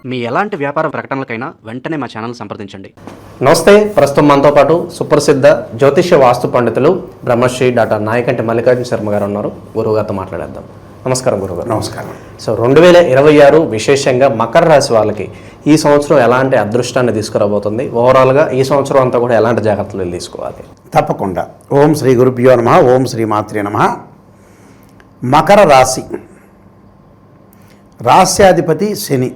మీ ఎలాంటి వ్యాపార ప్రకటనలకైనా వెంటనే మా ఛానల్ సంప్రదించండి. నమస్తే. ప్రస్తుతం మనతో పాటు సుప్రసిద్ధ జ్యోతిష్య వాస్తు పండితులు బ్రహ్మశ్రీ డాక్టర్ నాయకంటి మల్లికార్జున శర్మ గారు ఉన్నారు. గురువుగారితో మాట్లాడేద్దాం. నమస్కారం గురుగారు. నమస్కారం. సో 2026 విశేషంగా మకర రాశి వాళ్ళకి ఈ సంవత్సరం ఎలాంటి అదృష్టాన్ని తీసుకురాబోతుంది? ఓవరాల్గా ఈ సంవత్సరం అంతా కూడా ఎలాంటి జాగ్రత్తలు తీసుకోవాలి? తప్పకుండా. ఓం శ్రీ గురుభ్యో నమః. ఓం శ్రీ మాత్రే నమః. మకర రాశి, రాశ్యాధిపతి శని.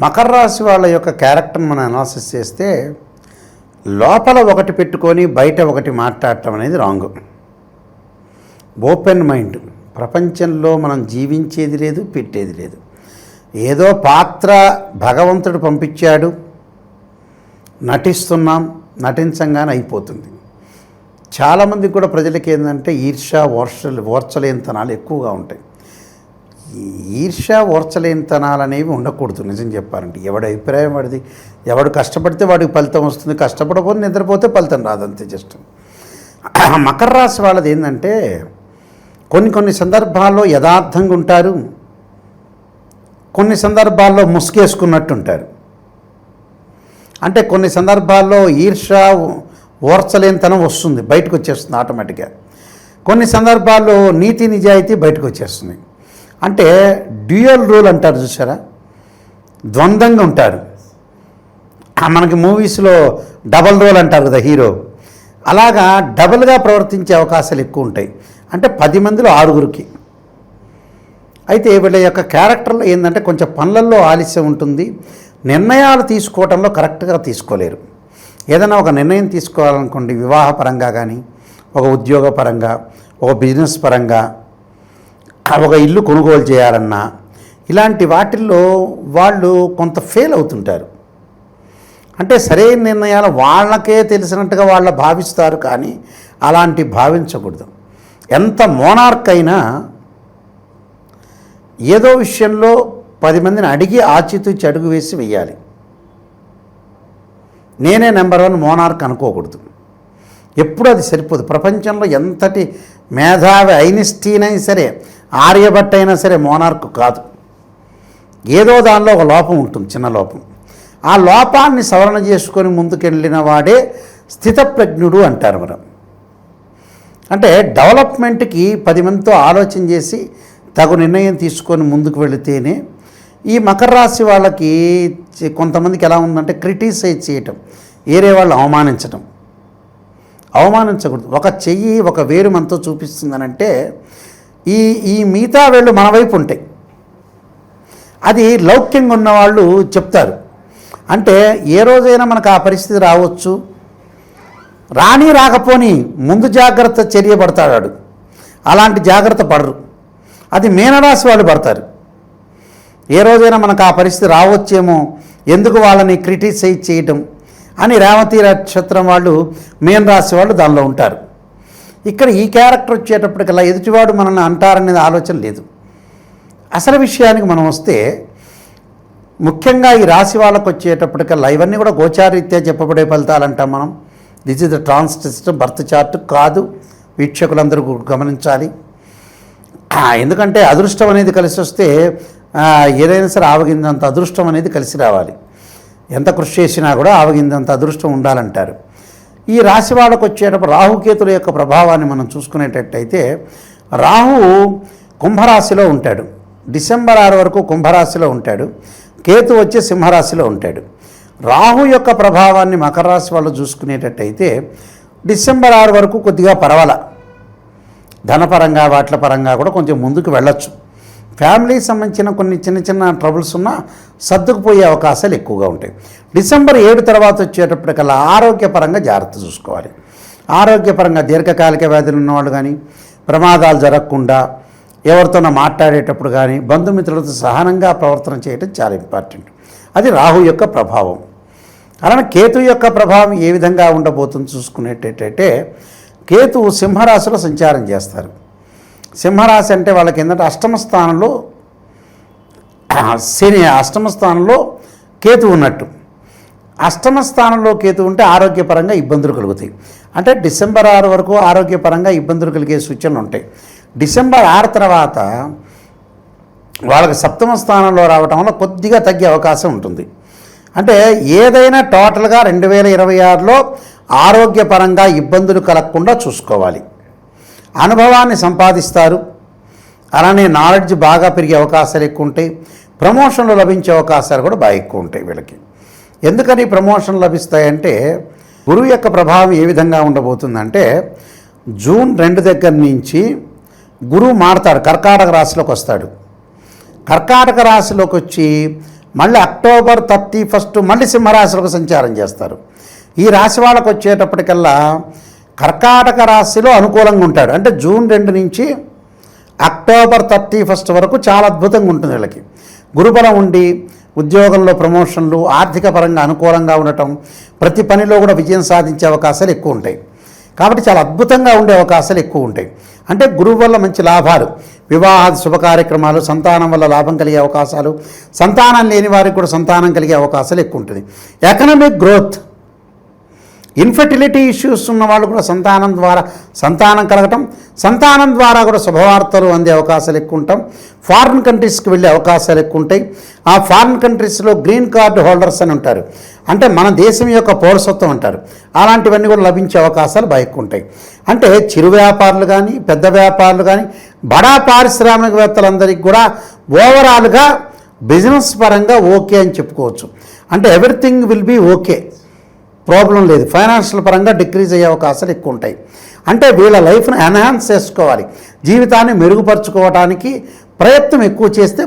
మకర రాశి వాళ్ళ యొక్క క్యారెక్టర్ని మనం అనాలిసిస్ చేస్తే లోపల ఒకటి పెట్టుకొని బయట ఒకటి మాట్లాడటం అనేది రాంగ్. Open mind. ప్రపంచంలో మనం జీవించేది లేదు, పెట్టేది లేదు. ఏదో పాత్ర భగవంతుడు పంపించాడు, నటిస్తున్నాం, నటించంగానే అయిపోతుంది. చాలామందికి కూడా ప్రజలకి ఏంటంటే ఈర్ష్య ఓర్చలేనితనాలు ఎక్కువగా ఉంటాయి. ఈర్ష్య ఓర్చలేనితనాలు అనేవి ఉండకూడదు. నిజం చెప్పాలంటే ఎవడి అభిప్రాయం వాడిది. ఎవడు కష్టపడితే వాడికి ఫలితం వస్తుంది, కష్టపడకపోతే నిద్రపోతే ఫలితం రాదు, అంతే. జస్ట్ మకర రాశి వాళ్ళది ఏంటంటే కొన్ని సందర్భాల్లో యథార్థంగా ఉంటారు, కొన్ని సందర్భాల్లో ముసుగేసుకున్నట్టు ఉంటారు. అంటే కొన్ని సందర్భాల్లో ఈర్ష్య ఓర్చలేనితనం వస్తుంది, బయటకు వచ్చేస్తుంది ఆటోమేటిక్గా. కొన్ని సందర్భాల్లో నీతి నిజాయితీ బయటకు వచ్చేస్తుంది. అంటే డ్యూయల్ రూల్ అంటారు చూసారా, ద్వంద్వంగా ఉంటారు. మనకి మూవీస్లో డబల్ రోల్ అంటారు కదా హీరో, అలాగా డబల్గా ప్రవర్తించే అవకాశాలు ఎక్కువ ఉంటాయి. అంటే 10 మందిలో 6గురికి. అయితే వీళ్ళ యొక్క క్యారెక్టర్లో ఏంటంటే కొంచెం పనులలో ఆలస్యం ఉంటుంది, నిర్ణయాలు తీసుకోవడంలో కరెక్ట్గా తీసుకోలేరు. ఏదైనా ఒక నిర్ణయం తీసుకోవాలనుకోండి, వివాహపరంగా కానీ, ఒక ఉద్యోగపరంగా, ఒక బిజినెస్ పరంగా, ఒక ఇల్లు కొనుగోలు చేయాలన్నా, ఇలాంటి వాటిల్లో వాళ్ళు కొంత ఫెయిల్ అవుతుంటారు. అంటే సరైన నిర్ణయాలు వాళ్ళకే తెలిసినట్టుగా వాళ్ళు భావిస్తారు, కానీ అలాంటి భావించకూడదు. ఎంత మోనార్క్ అయినా ఏదో విషయంలో 10 మందిని అడిగి ఆచితూచి అడుగు వేసి వెయ్యాలి. నేనే నెంబర్ 1 మోనార్క్ అనుకోకూడదు. ఎప్పుడు అది సరిపోదు. ప్రపంచంలో ఎంతటి మేధావి ఐన్స్టీన్ అయినా సరే, ఆర్యభట్ట అయినా సరే మోనార్క్ కాదు. ఏదో దానిలో ఒక లోపం ఉంటుంది, చిన్న లోపం. ఆ లోపాన్ని సవరణ చేసుకొని ముందుకెళ్ళిన వాడే స్థితప్రజ్ఞుడు అంటారు మనం. అంటే డెవలప్మెంట్కి 10 మందితో ఆలోచన చేసి తగు నిర్ణయం తీసుకొని ముందుకు వెళితేనే. ఈ మకర రాశి వాళ్ళకి కొంతమందికి ఎలా ఉందంటే క్రిటిసైజ్ చేయటం, వేరే వాళ్ళు అవమానించకూడదు. ఒక చెయ్యి ఒక వేరు మనతో చూపిస్తుందనంటే ఈ మిగతా వేళ్ళు మన వైపు ఉంటాయి. అది లౌక్యంగా ఉన్నవాళ్ళు చెప్తారు. అంటే ఏ రోజైనా మనకు ఆ పరిస్థితి రావచ్చు, రాకపోని ముందు జాగ్రత్త చర్య పడతాడు. అలాంటి జాగ్రత్త పడరు. అది మీనరాశి వాళ్ళు పడతారు. ఏ రోజైనా మనకు ఆ పరిస్థితి రావచ్చేమో, ఎందుకు వాళ్ళని క్రిటిసైజ్ చేయటం అని రేవతి నక్షత్రం వాళ్ళు, మీనరాశి వాళ్ళు దానిలో ఉంటారు. ఇక్కడ ఈ క్యారెక్టర్ వచ్చేటప్పటికల్లా ఎదుటివాడు మనల్ని అంటారనేది ఆలోచన లేదు. అసలు విషయానికి మనం వస్తే ముఖ్యంగా ఈ రాశి వాళ్ళకు వచ్చేటప్పటికల్లా ఇవన్నీ కూడా గోచారీత్యా చెప్పబడే ఫలితాలు అంటాం మనం. This is the transit birth chart కాదు, వీక్షకులందరూ గమనించాలి. ఎందుకంటే అదృష్టం అనేది కలిసి వస్తే ఏదైనా సరే ఆవగిందంత అదృష్టం అనేది కలిసి రావాలి. ఎంత కృషి చేసినా కూడా ఆవగిందంత అదృష్టం ఉండాలంటారు. ఈ రాశి వాళ్ళకు వచ్చేటప్పుడు రాహుకేతుల యొక్క ప్రభావాన్ని మనం చూసుకునేటట్టయితే, రాహు కుంభరాశిలో ఉంటాడు. డిసెంబర్ 6 వరకు కుంభరాశిలో ఉంటాడు. కేతు వచ్చి సింహరాశిలో ఉంటాడు. రాహు యొక్క ప్రభావాన్ని మకర రాశి వాళ్ళు చూసుకునేటట్టయితే డిసెంబర్ 6 వరకు కొద్దిగా పర్వాలా, ధనపరంగా వాట్ల పరంగా కూడా కొంచెం ముందుకు వెళ్ళొచ్చు. ఫ్యామిలీకి సంబంధించిన కొన్ని చిన్న ట్రబుల్స్ ఉన్నా సర్దుకుపోయే అవకాశాలు ఎక్కువగా ఉంటాయి. డిసెంబర్ 7 తర్వాత వచ్చేటప్పటికల్లా ఆరోగ్యపరంగా జాగ్రత్త చూసుకోవాలి. ఆరోగ్యపరంగా దీర్ఘకాలిక వ్యాధులు ఉన్నవాళ్ళు కానీ, ప్రమాదాలు జరగకుండా ఎవరితోనో మాట్లాడేటప్పుడు కానీ బంధుమిత్రులతో సహనంగా ప్రవర్తన చేయడం చాలా ఇంపార్టెంట్. అది రాహు యొక్క ప్రభావం. అలానే కేతు యొక్క ప్రభావం ఏ విధంగా ఉండబోతుంది చూసుకునేటట్టయితే, కేతు సింహరాశిలో సంచారం చేస్తారు. సింహరాశి అంటే వాళ్ళకి ఏంటంటే అష్టమ స్థానంలో శని, అష్టమ స్థానంలో కేతు ఉన్నట్టు. అష్టమ స్థానంలో కేతు ఉంటే ఆరోగ్యపరంగా ఇబ్బందులు కలుగుతాయి. అంటే డిసెంబర్ 6 వరకు ఆరోగ్యపరంగా ఇబ్బందులు కలిగే సూచనలు ఉంటాయి. డిసెంబర్ 6 తర్వాత వాళ్ళకి సప్తమ స్థానంలో రావటం వల్ల కొద్దిగా తగ్గే అవకాశం ఉంటుంది. అంటే ఏదైనా టోటల్గా 2026లో ఆరోగ్యపరంగా ఇబ్బందులు కలగకుండా చూసుకోవాలి. అనుభవాన్ని సంపాదిస్తారు, అలానే నాలెడ్జ్ బాగా పెరిగే అవకాశాలు ఎక్కువ ఉంటాయి. ప్రమోషన్లు లభించే అవకాశాలు కూడా బాగా ఎక్కువ ఉంటాయి వీళ్ళకి. ఎందుకని ప్రమోషన్ లభిస్తాయంటే గురువు యొక్క ప్రభావం ఏ విధంగా ఉండబోతుందంటే జూన్ 2 దగ్గర నుంచి గురువు మారతాడు, కర్కాటక రాశిలోకి వస్తాడు. కర్కాటక రాశిలోకి వచ్చి మళ్ళీ అక్టోబర్ 31 మళ్ళీ సింహరాశిలోకి సంచారం చేస్తారు. ఈ రాశి వాళ్ళకు వచ్చేటప్పటికల్లా కర్కాటక రాశిలో అనుకూలంగా ఉంటాడు. అంటే జూన్ 2 నుంచి అక్టోబర్ 31 వరకు చాలా అద్భుతంగా ఉంటుంది వీళ్ళకి. గురుబలం ఉండి ఉద్యోగంలో ప్రమోషన్లు, ఆర్థిక పరంగా అనుకూలంగా ఉండటం, ప్రతి పనిలో కూడా విజయం సాధించే అవకాశాలు ఎక్కువ ఉంటాయి. కాబట్టి చాలా అద్భుతంగా ఉండే అవకాశాలు ఎక్కువ ఉంటాయి. అంటే గురువు వల్ల మంచి లాభాలు, వివాహ శుభ కార్యక్రమాలు, సంతానం వల్ల లాభం కలిగే అవకాశాలు, సంతానం లేని వారికి కూడా సంతానం కలిగే అవకాశాలు ఎక్కువ ఉంటుంది. ఎకనామిక్ గ్రోత్, ఇన్ఫర్టిలిటీ ఇష్యూస్ ఉన్న వాళ్ళు కూడా సంతానం కలగటం, సంతానం ద్వారా కూడా శుభవార్తలు అందే అవకాశాలు ఎక్కువ ఉంటాం. ఫారిన్ కంట్రీస్కి వెళ్ళే అవకాశాలు ఎక్కువ ఉంటాయి. ఆ ఫారిన్ కంట్రీస్లో గ్రీన్ కార్డు హోల్డర్స్ అని ఉంటారు, అంటే మన దేశం యొక్క పౌరసత్వం అంటారు. అలాంటివన్నీ కూడా లభించే అవకాశాలు బాగా ఎక్కువ ఉంటాయి. అంటే చిరు వ్యాపారులు కానీ, పెద్ద వ్యాపారులు కానీ, బడా పారిశ్రామికవేత్తలందరికీ కూడా ఓవరాల్గా బిజినెస్ పరంగా ఓకే అని చెప్పుకోవచ్చు. అంటే everything will be okay, problem లేదు. ఫైనాన్షియల్ పరంగా డిక్రీజ్ అయ్యే అవకాశాలు ఎక్కువ ఉంటాయి. అంటే వీళ్ళ లైఫ్ను ఎన్హాన్స్ చేసుకోవాలి, జీవితాన్ని మెరుగుపరుచుకోవడానికి ప్రయత్నం ఎక్కువ చేస్తే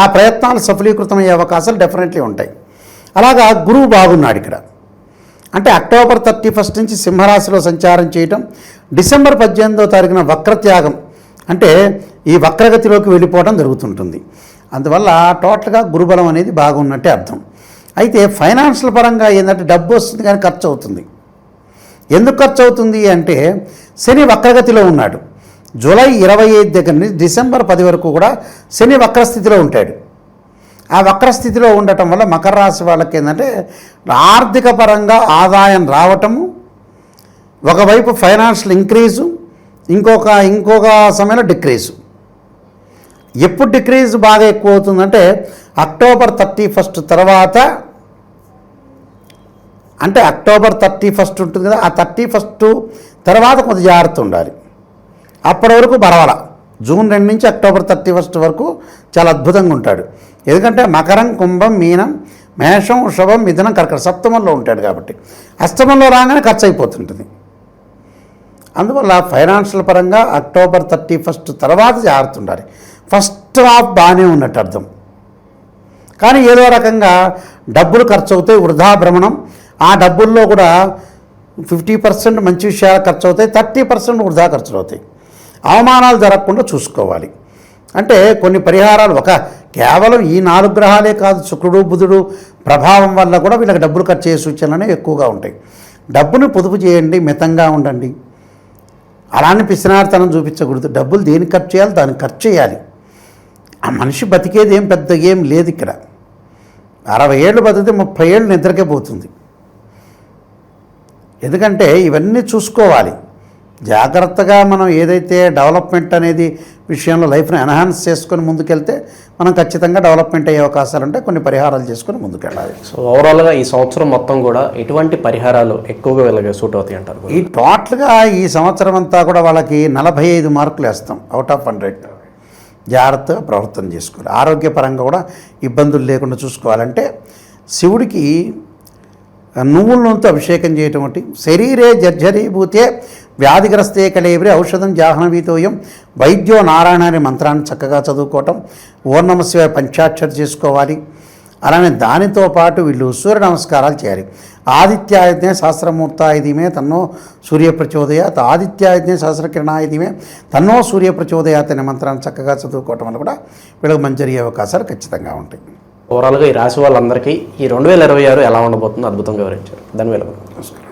ఆ ప్రయత్నాలు సఫలీకృతమయ్యే అవకాశాలు డెఫినెట్లీ ఉంటాయి. అలాగా గురువు బాగున్నాడు ఇక్కడ. అంటే అక్టోబర్ 31 నుంచి సింహరాశిలో సంచారం చేయటం, డిసెంబర్ 18వ తారీఖున వక్రత్యాగం అంటే ఈ వక్రగతిలోకి వెళ్ళిపోవడం జరుగుతుంటుంది. అందువల్ల టోటల్గా గురుబలం అనేది బాగున్నట్టే అర్థం. అయితే ఫైనాన్షియల్ పరంగా ఏంటంటే డబ్బు వస్తుంది కానీ ఖర్చు అవుతుంది. ఎందుకు ఖర్చు అవుతుంది అంటే శని వక్రగతిలో ఉన్నాడు. జూలై 25 దగ్గర నుంచి డిసెంబర్ 10 వరకు కూడా శని వక్రస్థితిలో ఉంటాడు. ఆ వక్రస్థితిలో ఉండటం వల్ల మకర రాశి వాళ్ళకి ఏంటంటే ఆర్థిక పరంగా ఆదాయం రావటము, ఒకవైపు ఫైనాన్షియల్ ఇంక్రీజు, ఇంకొక సమయంలో డిక్రీజు. ఎప్పుడు డిక్రీజ్ బాగా ఎక్కువ అవుతుందంటే అక్టోబర్ 31 తర్వాత, అంటే అక్టోబర్ 31 ఉంటుంది కదా, ఆ 31 తర్వాత కొంత జాగ్రత్త ఉండాలి. అప్పటి వరకు పర్వాల. జూన్ 2 నుంచి అక్టోబర్ 31 వరకు చాలా అద్భుతంగా ఉంటాడు. ఎందుకంటే మకరం, కుంభం, మీనం, మేషం, వృషభం, మిథునం, కర్కటకం సప్తమంలో ఉంటాడు కాబట్టి అష్టమంలో రాగానే ఖర్చు అయిపోతుంటుంది. అందువల్ల ఫైనాన్షియల్ పరంగా అక్టోబర్ 31 తర్వాత జాగ్రత్త ఉండాలి. ఫస్ట్ హాఫ్ బాగానే ఉన్నట్టు అర్థం, కానీ ఏదో రకంగా డబ్బులు ఖర్చు అవుతాయి, వృధా భ్రమణం. ఆ డబ్బుల్లో కూడా 50% మంచి విషయాలు ఖర్చు అవుతాయి, 30% వృధా ఖర్చులు అవుతాయి. అవమానాలు జరగకుండా చూసుకోవాలి. అంటే కొన్ని పరిహారాలు, కేవలం ఈ 4 గ్రహాలే కాదు, శుక్రుడు, బుధుడు ప్రభావం వల్ల కూడా వీళ్ళకి డబ్బులు ఖర్చు అయ్యే సూచనలు ఎక్కువగా ఉంటాయి. డబ్బును పొదుపు చేయండి, మితంగా ఉండండి. అలానే పిసినార్తనం చూపించకూడదు. డబ్బులు దేనికి ఖర్చు చేయాలి దానికి ఖర్చు చేయాలి. ఆ మనిషి బతికేది ఏం పెద్ద ఏం లేదు ఇక్కడ. 60 ఏళ్ళు బతికితే 30 ఏళ్ళు నిద్రకే పోతుంది. ఎందుకంటే ఇవన్నీ చూసుకోవాలి జాగ్రత్తగా. మనం ఏదైతే డెవలప్మెంట్ అనేది విషయంలో లైఫ్ని ఎన్హాన్స్ చేసుకొని ముందుకెళ్తే మనం ఖచ్చితంగా డెవలప్మెంట్ అయ్యే అవకాశాలు ఉంటాయి. కొన్ని పరిహారాలు చేసుకొని ముందుకెళ్ళాలి. సో ఓవరాల్గా ఈ సంవత్సరం మొత్తం కూడా ఎటువంటి పరిహారాలు ఎక్కువగా వీళ్ళకి సూట్ అవుతాయి అంటారు? ఈ టోటల్గా ఈ సంవత్సరం అంతా కూడా వాళ్ళకి 45 మార్కులు వేస్తాం అవుట్ ఆఫ్ 100. జాగ్రత్తగా ప్రవర్తన చేసుకోవాలి. ఆరోగ్యపరంగా కూడా ఇబ్బందులు లేకుండా చూసుకోవాలంటే శివుడికి నువ్వుల నూనెతో అభిషేకం చేయటం ఒకటి. శరీరే జర్జరీభూతే వ్యాధిగ్రస్తే కలేవరి ఔషధం జాహ్నవీతోయం వైద్యో నారాయణ అనే మంత్రాన్ని చక్కగా చదువుకోవటం, ఓం నమః శివాయ పంచాక్షరి చేసుకోవాలి. అలానే దానితో పాటు వీళ్ళు సూర్య నమస్కారాలు చేయాలి. ఆదిత్యాయజ్ఞ సహస్రమూర్తాయధిమే తన్నో సూర్య ప్రచోదయాత్, ఆదిత్యాయజ్ఞ సహస్రకిరణాయధిమే తన్నో సూర్య ప్రచోదయాత్ అనే మంత్రాన్ని చక్కగా చదువుకోవటం వల్ల కూడా వీళ్ళకి మంచి జరిగే అవకాశాలు ఖచ్చితంగా ఉంటాయి. ఓవరాల్గా ఈ రాశి వాళ్ళందరికీ ఈ 2026 ఎలా ఉండబోతుందో అద్భుతంగా వివరించారు. ధన్యవాదాలు. నమస్కారం.